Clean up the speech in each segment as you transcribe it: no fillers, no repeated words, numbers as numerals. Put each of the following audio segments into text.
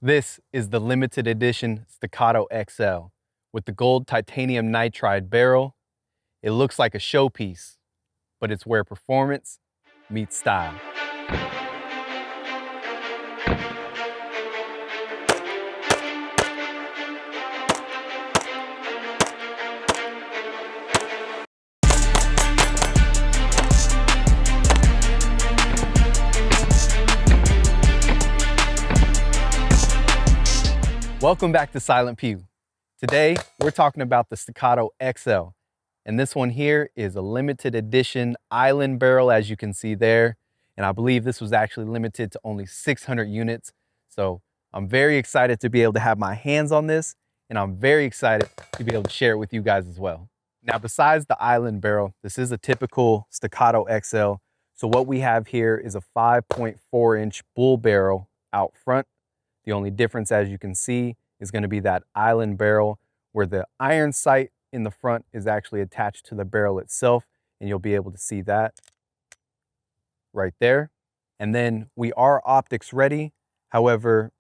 This is the limited edition Staccato XL with the gold titanium nitride barrel. It looks like a showpiece, but it's where performance meets style. Welcome back to Silent Pew. Today, we're talking about the Staccato XL. And this one here is a limited edition island barrel, as you can see there. And I believe this was actually limited to only 600 units. So I'm very excited to be able to have my hands on this. And I'm very excited to be able to share it with you guys as well. Now, besides the island barrel, this is a typical Staccato XL. So what we have here is a 5.4-inch bull barrel out front. The only difference, as you can see, is going to be that island barrel where the iron sight in the front is actually attached to the barrel itself, and you'll be able to see that right there. And then we are optics ready. However,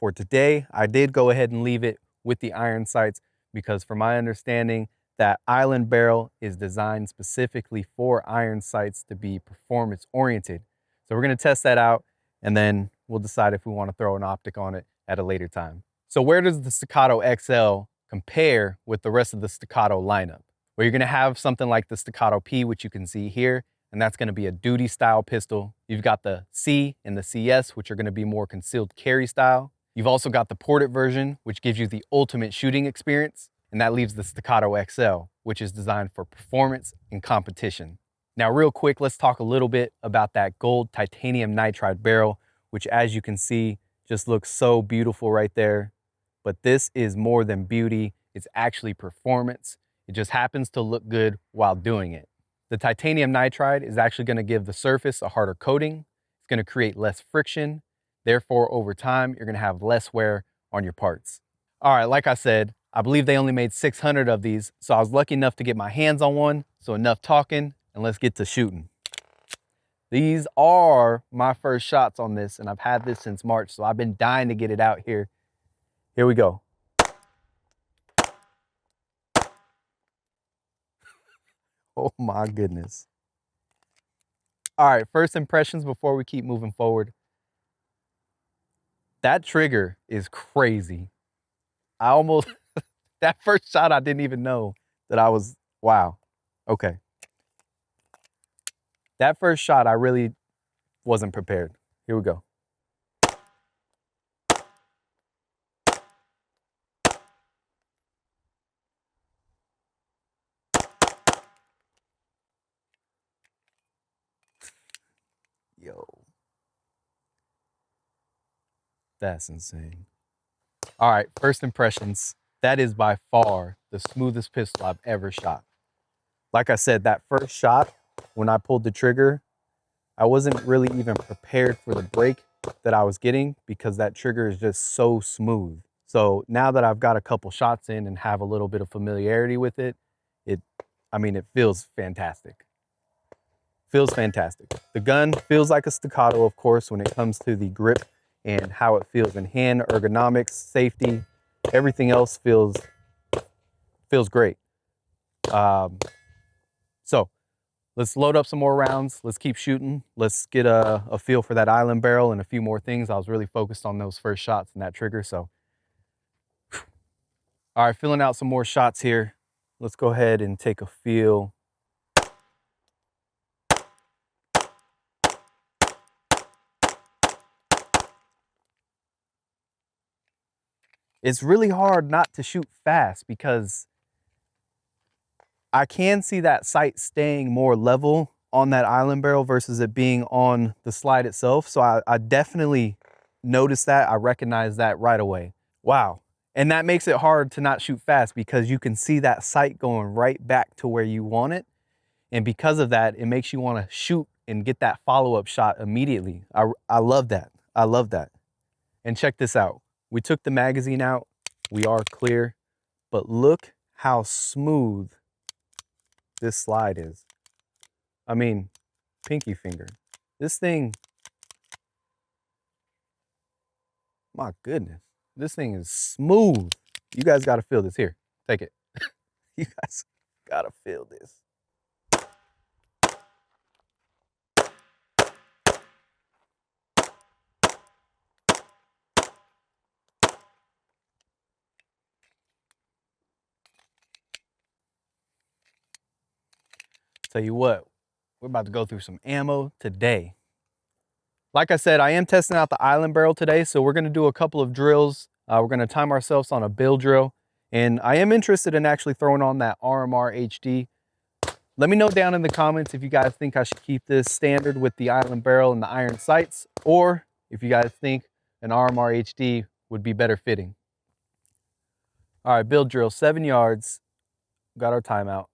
for today, I did go ahead and leave it with the iron sights because from my understanding, that island barrel is designed specifically for iron sights to be performance oriented. So we're going to test that out, and then we'll decide if we want to throw an optic on it at a later time. So where does the Staccato XL compare with the rest of the Staccato lineup? Well, you're going to have something like the Staccato P, which you can see here, and that's going to be a duty style pistol. You've got the C and the CS, which are going to be more concealed carry style. You've also got the ported version, which gives you the ultimate shooting experience, and that leaves the Staccato XL, which is designed for performance and competition. Now, real quick, let's talk a little bit about that gold titanium nitride barrel, which, as you can see, just looks so beautiful right there. But this is more than beauty. It's actually performance. It just happens to look good while doing it. The titanium nitride is actually going to give the surface a harder coating. It's going to create less friction. Therefore, over time, you're going to have less wear on your parts. All right, like I said, I believe they only made 600 of these, so I was lucky enough to get my hands on one. So enough talking, and let's get to shooting. These are my first shots on this, and I've had this since March, so I've been dying to get it out here. Here we go. Oh my goodness. All right, first impressions before we keep moving forward. That trigger is crazy. I almost, that first shot, I didn't even know that I was, wow. Okay. That first shot, I really wasn't prepared. Here we go. Yo. That's insane. All right, first impressions. That is by far the smoothest pistol I've ever shot. Like I said, that first shot, when I pulled the trigger, I wasn't really even prepared for the break that I was getting because that trigger is just so smooth. So now that I've got a couple shots in and have a little bit of familiarity with it, it feels fantastic. Feels fantastic. The gun feels like a Staccato, of course, when it comes to the grip and how it feels in hand, ergonomics, safety, everything else feels great. So let's load up some more rounds. Let's keep shooting. Let's get a feel for that island barrel and a few more things. I was really focused on those first shots and that trigger. So, all right, filling out some more shots here. Let's go ahead and take a feel. It's really hard not to shoot fast because I can see that sight staying more level on that island barrel versus it being on the slide itself. So I definitely noticed that. I recognize that right away. Wow. And that makes it hard to not shoot fast because you can see that sight going right back to where you want it. And because of that, it makes you want to shoot and get that follow-up shot immediately. I love that. I love that. And check this out. We took the magazine out. We are clear. But look how smooth this slide is. I mean, pinky finger. This thing, my goodness. This thing is smooth. You guys got to feel this. Here, take it. You guys got to feel this. Tell you what, we're about to go through some ammo today. Like I said, I am testing out the Island barrel today, so we're gonna do a couple of drills. We're gonna time ourselves on a bill drill, and I am interested in actually throwing on that RMR HD. Let me know down in the comments if you guys think I should keep this standard with the Island barrel and the iron sights, or if you guys think an RMR HD would be better fitting. All right, bill drill, 7 yards. Got our timeout.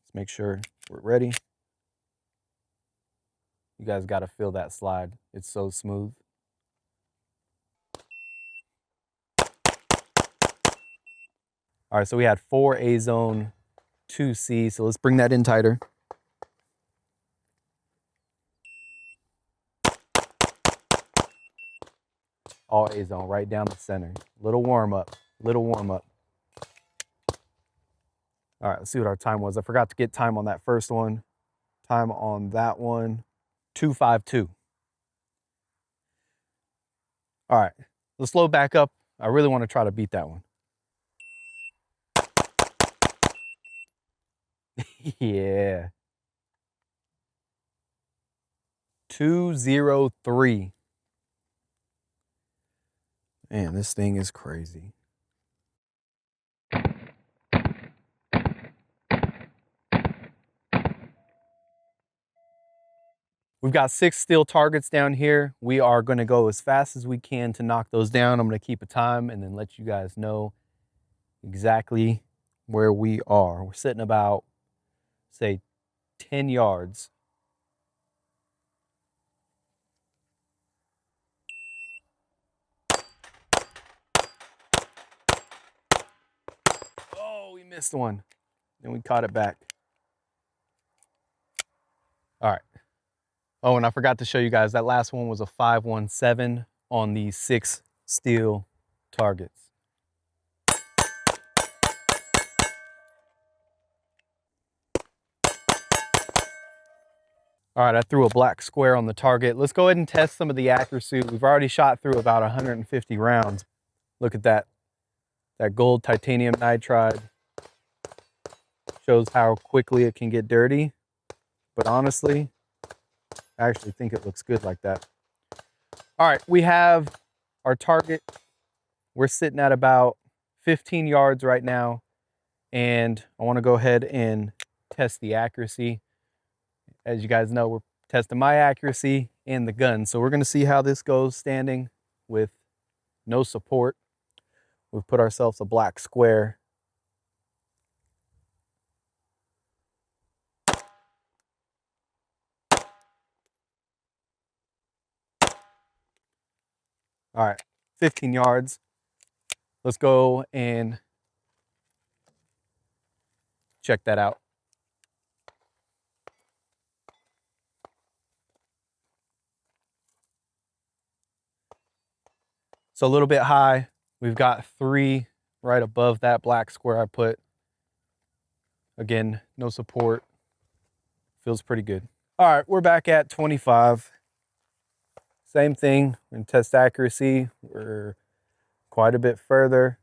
Let's make sure we're ready. You guys got to feel that slide. It's so smooth. All right, so we had 4 A zone, 2 C. So let's bring that in tighter. All A zone right down the center. Little warm up, little warm up. All right, let's see what our time was. I forgot to get time on that first one. Time on that one, 2:52. All right, let's load back up. I really want to try to beat that one. Yeah. 203. Man, this thing is crazy. We've got 6 steel targets down here. We are going to go as fast as we can to knock those down. I'm going to keep a time and then let you guys know exactly where we are. We're sitting about, say, 10 yards. Oh, we missed one. Then we caught it back. All right. Oh, and I forgot to show you guys, that last one was a 517 on these 6 steel targets. All right, I threw a black square on the target. Let's go ahead and test some of the accuracy. We've already shot through about 150 rounds. Look at that. That gold titanium nitride shows how quickly it can get dirty. But honestly, I actually think it looks good like that. All right, we have our target. We're sitting at about 15 yards right now. And I want to go ahead and test the accuracy. As you guys know, we're testing my accuracy and the gun. So we're going to see how this goes standing with no support. We've put ourselves a black square. All right, 15 yards. Let's go and check that out. So a little bit high. We've got 3 right above that black square I put. Again, no support. Feels pretty good. All right, we're back at 25. Same thing, we're gonna test accuracy. We're quite a bit further.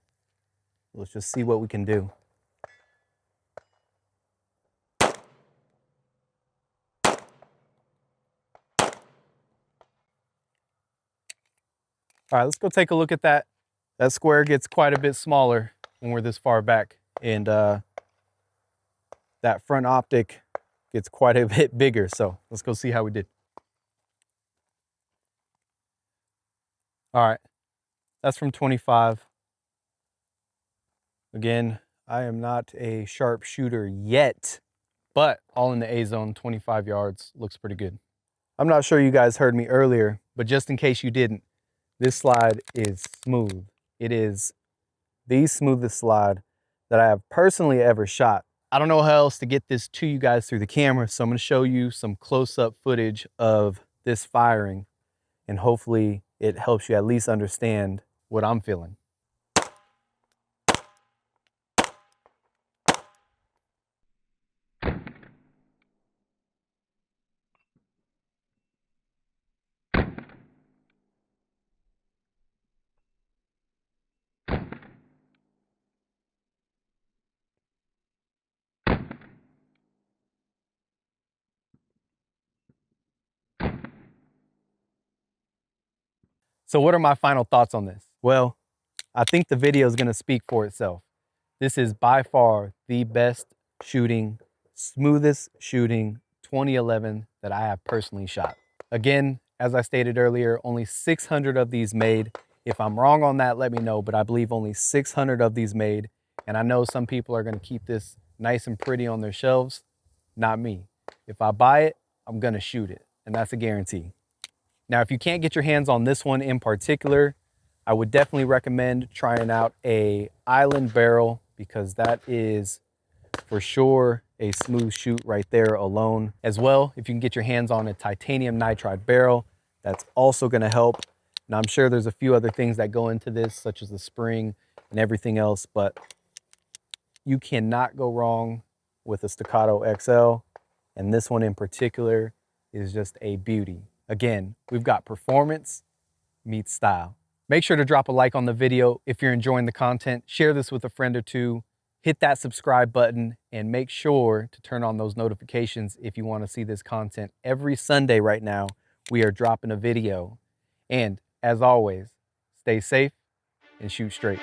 Let's just see what we can do. All right, let's go take a look at that. That square gets quite a bit smaller when we're this far back, and that front optic gets quite a bit bigger. So let's go see how we did. All right, that's from 25. Again, I am not a sharp shooter yet, but all in the A zone, 25 yards, looks pretty good. I'm not sure you guys heard me earlier, but just in case you didn't, this slide is smooth. It is the smoothest slide that I have personally ever shot. I don't know how else to get this to you guys through the camera, so I'm gonna show you some close-up footage of this firing, and hopefully it helps you at least understand what I'm feeling. So what are my final thoughts on this? Well, I think the video is going to speak for itself. This is by far the best shooting, smoothest shooting 2011 that I have personally shot. Again, as I stated earlier, only 600 of these made. If I'm wrong on that, let me know, but I believe only 600 of these made. And I know some people are going to keep this nice and pretty on their shelves. Not me. If I buy it, I'm going to shoot it, and that's a guarantee. Now, if you can't get your hands on this one in particular, I would definitely recommend trying out a Island barrel, because that is for sure a smooth shoot right there alone. As well, if you can get your hands on a titanium nitride barrel, that's also going to help. Now, I'm sure there's a few other things that go into this, such as the spring and everything else, but you cannot go wrong with a Staccato XL, and this one in particular is just a beauty. Again, we've got performance meets style. Make sure to drop a like on the video if you're enjoying the content. Share this with a friend or two. Hit that subscribe button and make sure to turn on those notifications if you want to see this content. Every Sunday right now, we are dropping a video. And as always, stay safe and shoot straight.